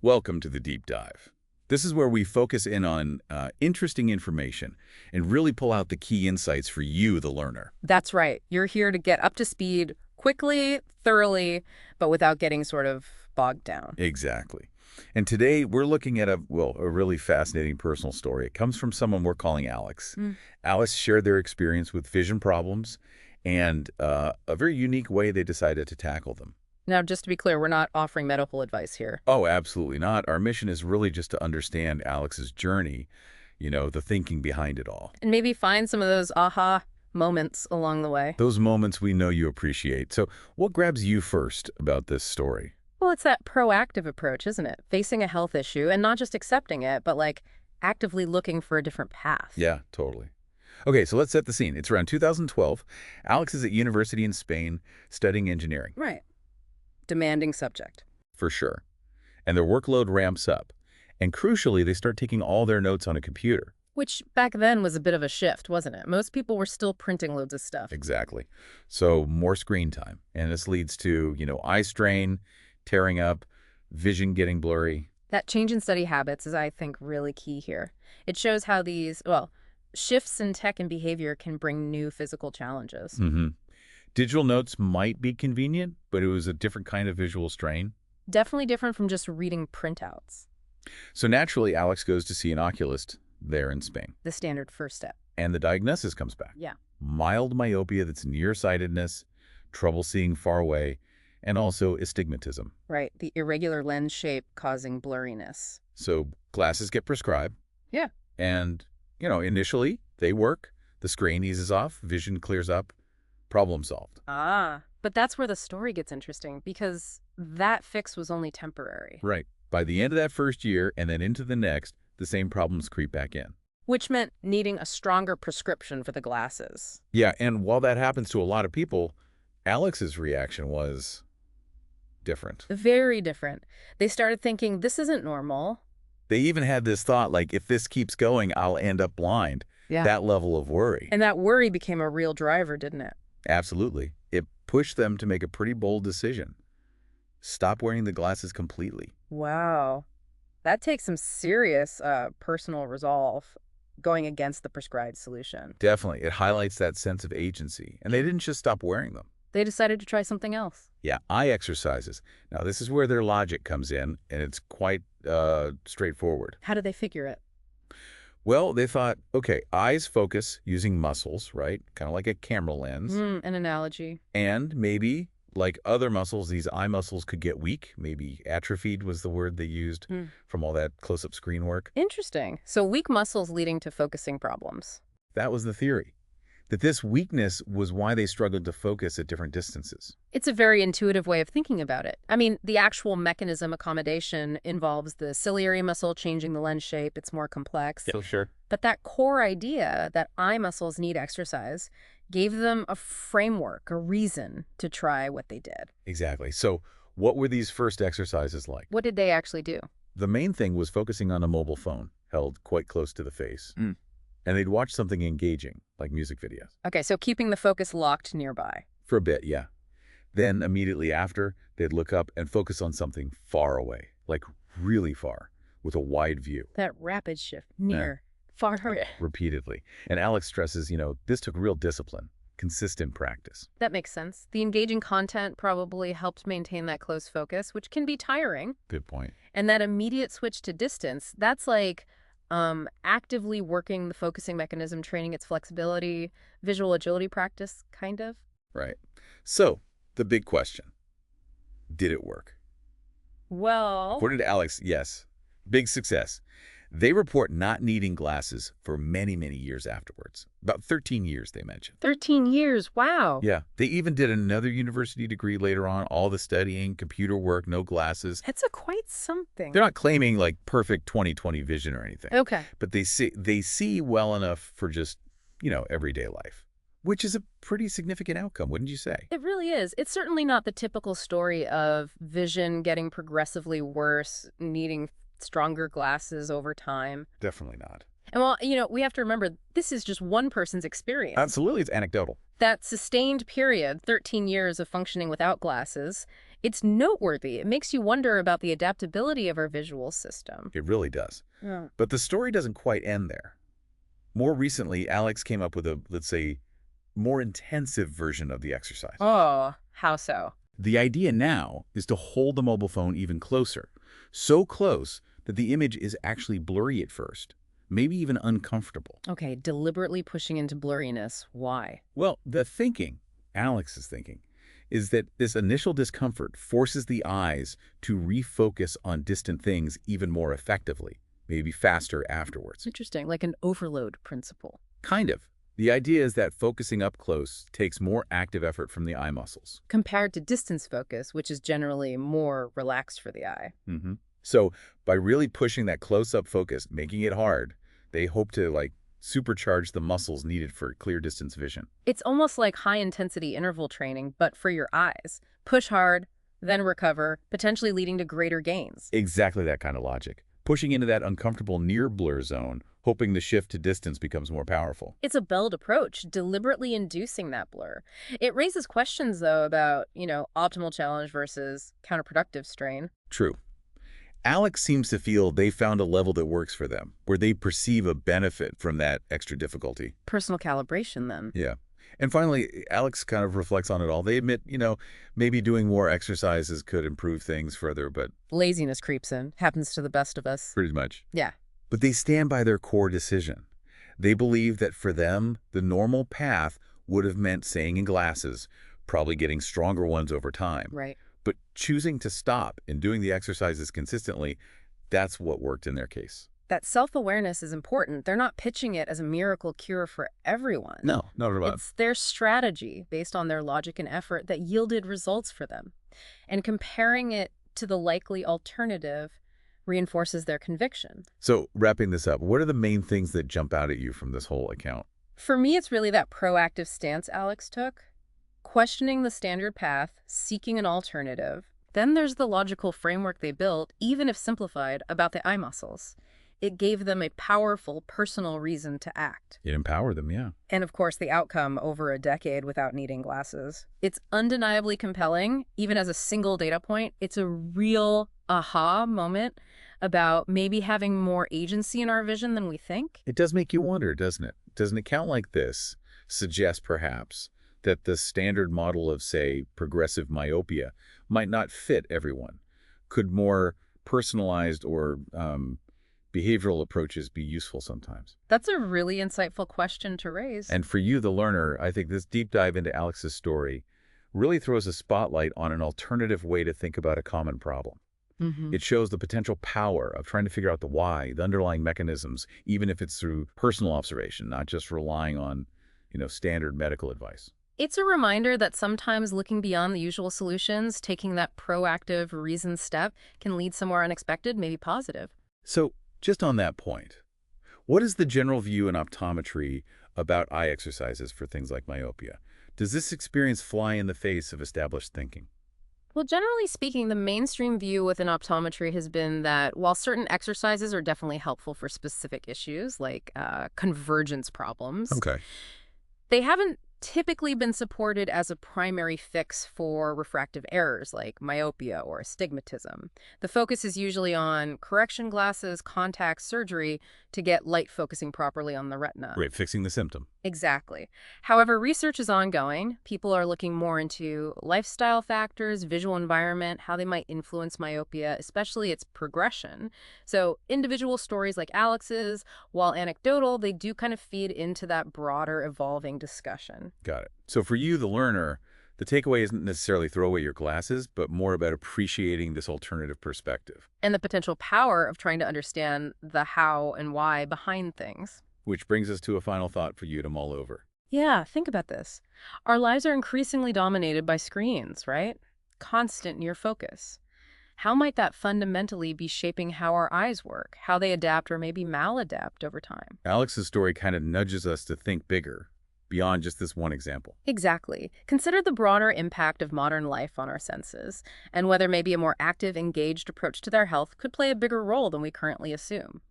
Welcome to the Deep Dive. This is where we focus in on interesting information and really pull out the key insights for you, the learner. That's right. You're here to get up to speed quickly, thoroughly, but without getting sort of bogged down. Exactly. And today we're looking at a really fascinating personal story. It comes from someone we're calling Alex. Mm. Alex shared their experience with vision problems and a very unique way they decided to tackle them. Now, just to be clear, we're not offering medical advice here. Oh, absolutely not. Our mission is really just to understand Alex's journey, the thinking behind it all. And maybe find some of those aha moments along the way. Those moments we know you appreciate. So what grabs you first about this story? Well, it's that proactive approach, isn't it? Facing a health issue and not just accepting it, but like actively looking for a different path. Yeah, totally. Okay, so let's set the scene. It's around 2012. Alex is at university in Spain studying engineering. Right. Demanding subject. For sure. And their workload ramps up. And crucially, they start taking all their notes on a computer. Which back then was a bit of a shift, wasn't it? Most people were still printing loads of stuff. Exactly. So more screen time. And this leads to, eye strain, tearing up, vision getting blurry. That change in study habits is, I think, really key here. It shows how these, shifts in tech and behavior can bring new physical challenges. Mm-hmm. Digital notes might be convenient, but it was a different kind of visual strain. Definitely different from just reading printouts. So naturally, Alex goes to see an oculist there in Spain. The standard first step. And the diagnosis comes back. Yeah. Mild myopia that's nearsightedness, trouble seeing far away, and also astigmatism. Right. The irregular lens shape causing blurriness. So glasses get prescribed. Yeah. And, initially they work. The screen eases off, vision clears up, problem solved. Ah, but that's where the story gets interesting because that fix was only temporary. Right. By the end of that first year and then into the next, the same problems creep back in. Which meant needing a stronger prescription for the glasses. Yeah, and while that happens to a lot of people, Alex's reaction was different. Very different. They started thinking, this isn't normal. They even had this thought, like, if this keeps going, I'll end up blind. Yeah. That level of worry. And that worry became a real driver, didn't it? Absolutely. It pushed them to make a pretty bold decision. Stop wearing the glasses completely. Wow. That takes some serious personal resolve going against the prescribed solution. Definitely. It highlights that sense of agency. And they didn't just stop wearing them. They decided to try something else. Yeah, eye exercises. Now, this is where their logic comes in, and it's quite straightforward. How did they figure it? Well, they thought, okay, eyes focus using muscles, right? Kind of like a camera lens. An analogy. And maybe, like other muscles, these eye muscles could get weak. Maybe atrophied was the word they used from all that close-up screen work. Interesting. So weak muscles leading to focusing problems. That was the theory, that this weakness was why they struggled to focus at different distances. It's a very intuitive way of thinking about it. I mean, the actual mechanism accommodation involves the ciliary muscle changing the lens shape. It's more complex. Yeah, sure. But that core idea that eye muscles need exercise gave them a framework, a reason to try what they did. Exactly. So what were these first exercises like? What did they actually do? The main thing was focusing on a mobile phone held quite close to the face. And they'd watch something engaging, like music videos. Okay, so keeping the focus locked nearby. For a bit, yeah. Then immediately after, they'd look up and focus on something far away, like really far, with a wide view. That rapid shift, near, far, Repeatedly. And Alex stresses, this took real discipline, consistent practice. That makes sense. The engaging content probably helped maintain that close focus, which can be tiring. Good point. And that immediate switch to distance, that's like actively working the focusing mechanism, training its flexibility, visual agility practice, kind of. Right. So, the big question. Did it work? Well, According to Alex, yes. Big success. They report not needing glasses for many, many years afterwards. About 13 years, they mentioned. 13 years, wow. Yeah. They even did another university degree later on, all the studying, computer work, no glasses. It's a quite something. They're not claiming like perfect 20/20 vision or anything. Okay. But they see well enough for just, everyday life, which is a pretty significant outcome, wouldn't you say? It really is. It's certainly not the typical story of vision getting progressively worse, needing stronger glasses over time. Definitely not. And well, we have to remember this is just one person's experience. Absolutely, it's anecdotal. That sustained period, 13 years of functioning without glasses, it's noteworthy. It makes you wonder about the adaptability of our visual system. It really does. Yeah. But the story doesn't quite end there. More recently, Alex came up with a, let's say, more intensive version of the exercise. Oh, how so? The idea now is to hold the mobile phone even closer, so close that the image is actually blurry at first, maybe even uncomfortable. Okay, deliberately pushing into blurriness. Why? Well, the thinking, Alex is thinking, is that this initial discomfort forces the eyes to refocus on distant things even more effectively, maybe faster afterwards. Interesting, like an overload principle. Kind of. The idea is that focusing up close takes more active effort from the eye muscles. Compared to distance focus, which is generally more relaxed for the eye. So by really pushing that close-up focus, making it hard, they hope to supercharge the muscles needed for clear distance vision. It's almost like high-intensity interval training, but for your eyes. Push hard, then recover, potentially leading to greater gains. Exactly that kind of logic. Pushing into that uncomfortable near blur zone, hoping the shift to distance becomes more powerful. It's a Belled approach, deliberately inducing that blur. It raises questions, though, about, optimal challenge versus counterproductive strain. True. Alex seems to feel they found a level that works for them, where they perceive a benefit from that extra difficulty. Personal calibration, then. Yeah. And finally, Alex kind of reflects on it all. They admit, maybe doing more exercises could improve things further, but Laziness creeps in. Happens to the best of us. pretty much. Yeah. But they stand by their core decision. They believe that for them, the normal path would have meant staying in glasses, probably getting stronger ones over time. Right. But choosing to stop and doing the exercises consistently, that's what worked in their case. That self-awareness is important. They're not pitching it as a miracle cure for everyone. No, not about. It's their strategy based on their logic and effort that yielded results for them. And comparing it to the likely alternative reinforces their conviction. So wrapping this up, what are the main things that jump out at you from this whole account? For me, it's really that proactive stance Alex took, questioning the standard path, seeking an alternative. Then there's the logical framework they built, even if simplified, about the eye muscles. It gave them a powerful personal reason to act. It empowered them, yeah. And of course, the outcome over a decade without needing glasses. It's undeniably compelling, even as a single data point. It's a real aha moment about maybe having more agency in our vision than we think. It does make you wonder, doesn't it? Does an account like this suggest perhaps that the standard model of, say, progressive myopia might not fit everyone? Could more personalized or behavioral approaches be useful sometimes? That's a really insightful question to raise. And for you, the learner, I think this deep dive into Alex's story really throws a spotlight on an alternative way to think about a common problem. It shows the potential power of trying to figure out the why, the underlying mechanisms, even if it's through personal observation, not just relying on, standard medical advice. It's a reminder that sometimes looking beyond the usual solutions, taking that proactive, reasoned step, can lead somewhere unexpected, maybe positive. So, just on that point, what is the general view in optometry about eye exercises for things like myopia? Does this experience fly in the face of established thinking? Well, generally speaking, the mainstream view within optometry has been that while certain exercises are definitely helpful for specific issues like convergence problems, Okay. they haven't typically been supported as a primary fix for refractive errors like myopia or astigmatism. The focus is usually on correction glasses, contact surgery to get light focusing properly on the retina. Right, fixing the symptom. Exactly. However, research is ongoing. People are looking more into lifestyle factors, visual environment, how they might influence myopia, especially its progression. So individual stories like Alex's, while anecdotal, they do kind of feed into that broader evolving discussion. Got it. So for you, the learner, the takeaway isn't necessarily throw away your glasses, but more about appreciating this alternative perspective. And the potential power of trying to understand the how and why behind things. Which brings us to a final thought for you to mull over. Yeah, think about this. Our lives are increasingly dominated by screens, right? Constant near focus. How might that fundamentally be shaping how our eyes work, how they adapt or maybe maladapt over time? Alex's story kind of nudges us to think bigger, beyond just this one example. Exactly. Consider the broader impact of modern life on our senses, and whether maybe a more active, engaged approach to their health could play a bigger role than we currently assume.